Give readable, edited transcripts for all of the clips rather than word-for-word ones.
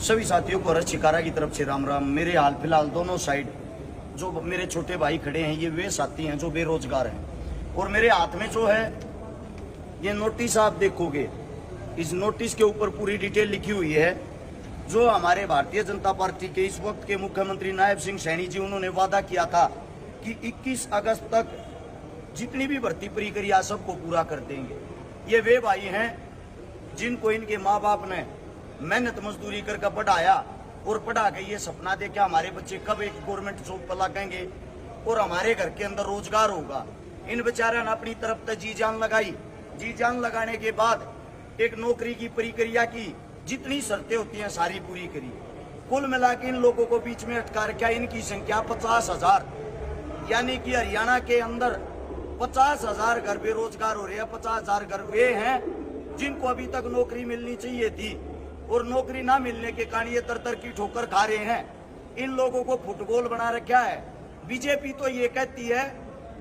सभी साथियों को हर्ष चिकारा की तरफ से राम राम। मेरे हाल फिलहाल दोनों साइड जो मेरे छोटे भाई खड़े हैं, ये वे साथी हैं जो बेरोजगार हैं। और मेरे हाथ में जो है ये नोटिस आप देखोगे, इस नोटिस के ऊपर पूरी डिटेल लिखी हुई है। जो हमारे भारतीय जनता पार्टी के इस वक्त के मुख्यमंत्री नायब सिंह सैनी जी, उन्होंने वादा किया था कि 21 अगस्त तक जितनी भी भर्ती प्रक्रिया सबको पूरा कर देंगे। ये वे भाई हैं जिनको इनके माँ बाप ने मेहनत मजदूरी करके पढ़ाया और पढ़ा के ये सपना देखा हमारे बच्चे कब एक गवर्नमेंट जॉब पर लगेंगे और हमारे घर के अंदर रोजगार होगा। इन बेचारों ने अपनी तरफ से जी जान लगाई। जी जान लगाने के बाद एक नौकरी की प्रक्रिया की जितनी शर्तें होती हैं सारी पूरी करी। कुल मिला के इन लोगों को बीच में अटका रखा। इनकी संख्या 50,000, यानी कि हरियाणा के अंदर 50,000 घर बेरोजगार हो रहे हैं। 50,000 घर वे हैं जिनको अभी तक नौकरी मिलनी चाहिए थी और नौकरी ना मिलने के कारण ये तर की ठोकर खा रहे हैं। इन लोगों को फुटबॉल बना रखा है। बीजेपी तो ये कहती है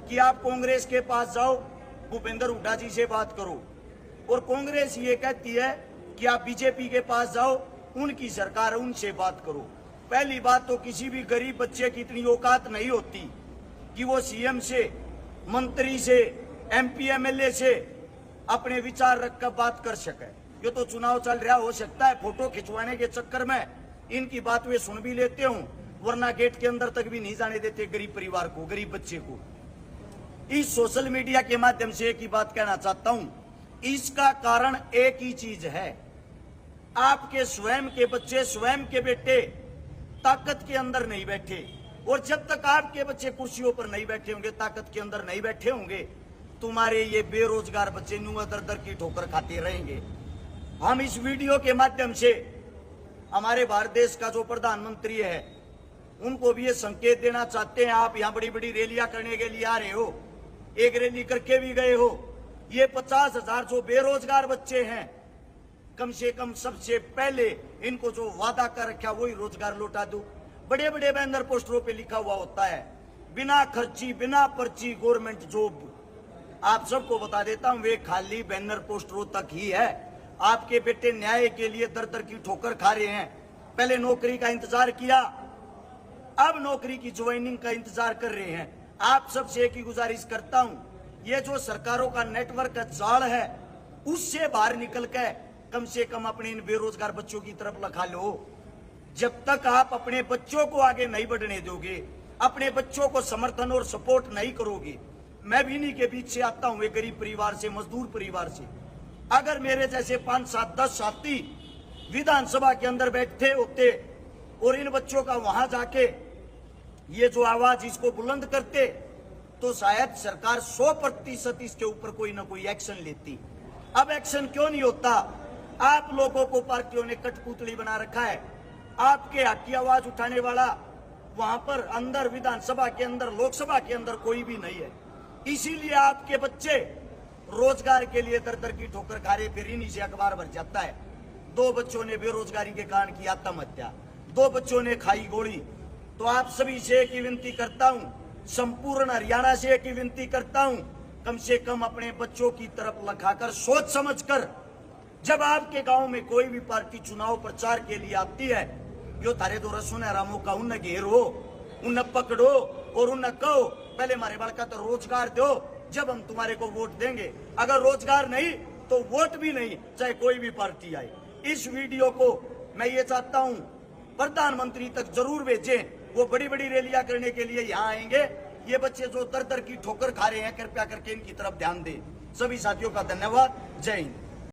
कि आप कांग्रेस के पास जाओ, भूपेंद्र हुड्डा जी से बात करो, और कांग्रेस ये कहती है कि आप बीजेपी के पास जाओ, उनकी सरकार, उनसे बात करो। पहली बात तो किसी भी गरीब बच्चे की इतनी औकात नहीं होती कि वो सीएम से, मंत्री से, एमपी एमएलए से अपने विचार रखकर बात कर सके। ये तो चुनाव चल रहा, हो सकता है फोटो खिंचवाने के चक्कर में इनकी बात वे सुन भी लेते हूं, वरना गेट के अंदर तक भी नहीं जाने देते गरीब परिवार को, गरीब बच्चे को। इस सोशल मीडिया के माध्यम से एक ही बात कहना चाहता हूं, इसका कारण एक ही चीज है, आपके स्वयं के बच्चे, स्वयं के बेटे ताकत के अंदर नहीं बैठे। और जब तक आपके बच्चे कुर्सियों पर नहीं बैठे होंगे, ताकत के अंदर नहीं बैठे होंगे, तुम्हारे ये बेरोजगार बच्चे नुआ दर की ठोकर खाते रहेंगे। हम इस वीडियो के माध्यम से हमारे भारत देश का जो प्रधानमंत्री है उनको भी ये संकेत देना चाहते हैं। आप यहाँ बड़ी बड़ी रैलियां करने के लिए आ रहे हो, एक रैली करके भी गए हो। ये 50,000 जो बेरोजगार बच्चे हैं, कम से कम सबसे पहले इनको जो वादा कर रखा वही रोजगार लौटा दो। बड़े बड़े बैनर पोस्टरों पे लिखा हुआ होता है बिना खर्ची, बिना पर्ची गवर्नमेंट जॉब। आप सबको बता देता हूं, वे खाली बैनर पोस्टरों तक ही है। आपके बेटे न्याय के लिए दर की ठोकर खा रहे हैं। पहले नौकरी का इंतजार किया, अब नौकरी की ज्वाइनिंग का इंतजार कर रहे हैं। आप सबसे एक ही गुजारिश करता हूं, ये जो सरकारों का नेटवर्क का जाल है उससे बाहर निकल के कम से कम अपने इन बेरोजगार बच्चों की तरफ लगा लो। जब तक आप अपने बच्चों को आगे नहीं बढ़ने दोगे, अपने बच्चों को समर्थन और सपोर्ट नहीं करोगे। मैं भी इन्हीं के बीच से आता हूं, एक गरीब परिवार से, मजदूर परिवार से। अगर मेरे जैसे 5, 7, 10 साथी विधानसभा के अंदर बैठे होते और इन बच्चों का वहां जाके ये जो आवाज इसको बुलंद करते, तो शायद सरकार 100% इसके ऊपर कोई ना कोई एक्शन लेती। अब एक्शन क्यों नहीं होता? आप लोगों को पार्टियों ने कठपुतली बना रखा है। आपके हक की आवाज उठाने वाला वहां पर अंदर विधानसभा के अंदर, लोकसभा के अंदर कोई भी नहीं है। इसीलिए आपके बच्चे रोजगार के लिए दर की ठोकर खा रहे। फिर इन्हीं से अखबार भर जाता है, 2 बच्चों ने बेरोजगारी के कारण की आत्महत्या, 2 बच्चों ने खाई गोली। तो आप सभी से एक ही विनती करता हूं, संपूर्ण हरियाणा से एक ही विनती करता हूं, कम से कम अपने बच्चों की तरफ लखाकर, सोच समझकर, जब आपके गांव में कोई भी पार्टी चुनाव प्रचार के लिए आती है, यो थारे दो सुनहरा मौका उन्हें घेरो, उन्हें पकड़ो और उन्हें कहो पहले हमारे बालका तो रोजगार दो, जब हम तुम्हारे को वोट देंगे। अगर रोजगार नहीं तो वोट भी नहीं, चाहे कोई भी पार्टी आए। इस वीडियो को मैं ये चाहता हूं प्रधानमंत्री तक जरूर भेजें। वो बड़ी बड़ी रैलियां करने के लिए यहाँ आएंगे। ये बच्चे जो दर की ठोकर खा रहे हैं, कृपया करके इनकी तरफ ध्यान दें। सभी साथियों का धन्यवाद। जय हिंद।